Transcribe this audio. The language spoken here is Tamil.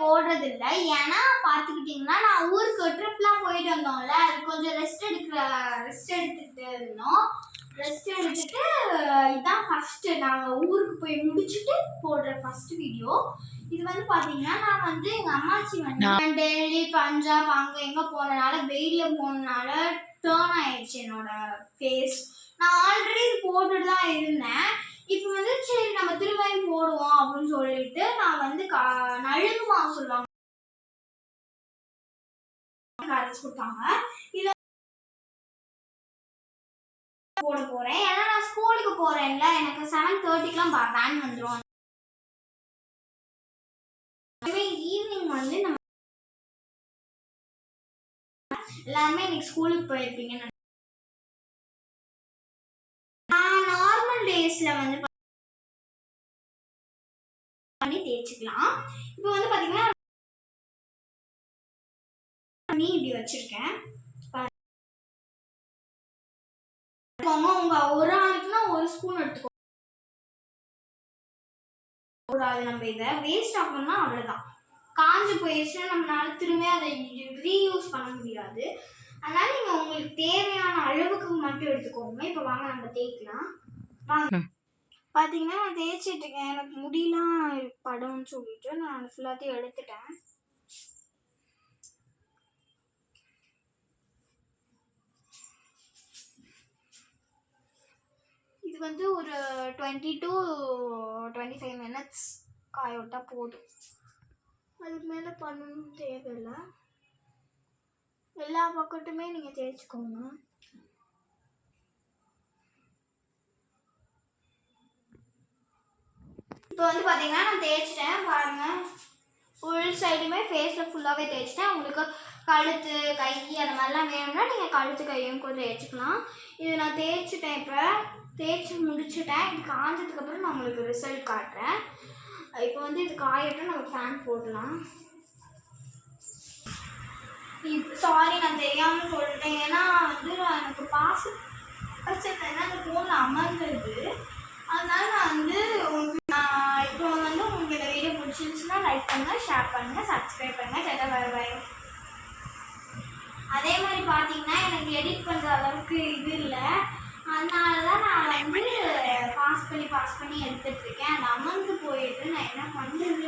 போடுறது இல்லை. ஏன்னா பார்த்துக்கிட்டிங்கன்னா நான் ஊருக்கு ட்ரிப்லாம் போயிட்டு வந்தோம்ல, அது கொஞ்சம் ரெஸ்ட் எடுத்துகிட்டு இருந்தோம். ரெஸ்ட் எடுத்துட்டு இதுதான் ஃபஸ்ட்டு நாங்கள் ஊருக்கு போய் முடிச்சுட்டு போடுற ஃபஸ்ட்டு வீடியோ. இது வந்து பார்த்தீங்கன்னா நான் வந்து எங்கள் அம்மாச்சி வந்து டெல்லி பஞ்சாப் அங்கே எங்கே போனனால வெயிலில் போனனால டேர்ன் ஆயிடுச்சு என்னோட ஃபேஸ். நான் ஆல்ரெடி இது போட்டுட்டு தான் இருந்தேன். இப்போ வந்து சரி நம்ம திரும்பியும் போடுவோம் அப்படின்னு சொல்லிட்டு நான் வந்து நழுங்கு மாவு சொல்லுவாங்க அரைச்சி கொடுத்தாங்க. இதை போட போறேன். ஏன்னா நான் ஸ்கூலுக்கு போறேன்ல, எனக்கு 7:30க்குலாம் வேன் வந்துடும். ஈவினிங் வந்து நம்ம எல்லாருமே இன்னைக்கு ஸ்கூலுக்கு போயிருப்பீங்க. நான் நார்மல் டேஸ்ல வந்து பண்ணி தேய்ச்சிக்கலாம். இப்போ வந்து பாத்தீங்கன்னா இப்படி வச்சிருக்கேன். உங்க ஒரு ஆளுக்குன்னா ஒரு ஸ்பூன் எடுத்துக்கோ. கூடாது, நம்ம இதை வேஸ்ட் ஆகணும்னா அவ்வளவுதான். காஞ்சு போயிடுச்சுன்னா நம்மளால திரும்ப அதை ரீயூஸ் பண்ண முடியாது. அதனால நீங்க உங்களுக்கு தேவையான அளவுக்கு மட்டும் எடுத்துக்கோங்க. இப்போ வாங்க நம்ம தேய்க்கலாம். வாங்க. பார்த்தீங்கன்னா நான் தேய்ச்சிட்டு இருக்கேன். எனக்கு முடியலாம் படம்னு சொல்லிட்டு நான் ஃபுல்லாத்தையும் எடுத்துட்டேன். இது வந்து ஒரு 20 to 25 minutes காய விட்டா போதும். அதுக்கு மேலே பண்ணணும் தேவையில்லை. எல்லா பக்கத்துமே நீங்கள் தேய்ச்சிக்கோங்க. இப்போ வந்து பார்த்தீங்கன்னா நான் தேய்ச்சிட்டேன் பாருங்கள். ஃபுல் சைடுமே ஃபேஸில் ஃபுல்லாகவே தேய்ச்சிட்டேன். உங்களுக்கு கழுத்து கை அந்த மாதிரிலாம் வேணும்னா நீங்கள் கழுத்து கையும் கூட தேய்ச்சிக்கலாம். இது நான் தேய்ச்சிட்டேன். இப்போ தேய்ச்சி முடிச்சுட்டேன். இது காஞ்சதுக்கப்புறம் நான் உங்களுக்கு ரிசல்ட் காட்டுறேன். இப்போ வந்து இது காயட்டும், நம்ம ஃபேன் போடலாம். சாரி நான் தெரியாமல் சொல்லிட்டேன். ஏன்னா வந்து எனக்கு பாஸ் வச்சிருக்கேன்னா அந்த ஃபோனில் அமர்ந்துருது. அதனால நான் வந்து இப்போ வந்து உங்களுக்கு இந்த வீடியோ பிடிச்சிருந்துச்சுன்னா லைக் பண்ணுங்கள், ஷேர் பண்ணுங்கள், சப்ஸ்கிரைப் பண்ணுங்கள். சேட்டா பாய். அதே மாதிரி பார்த்தீங்கன்னா எனக்கு எடிட் பண்ணுற அளவுக்கு இது இல்லை. அதனால தான் நான் வந்து பாஸ் பண்ணி எடுத்துகிட்ருக்கேன். அது அமர்ந்து போயிட்டு நான் என்ன பண்ணுறது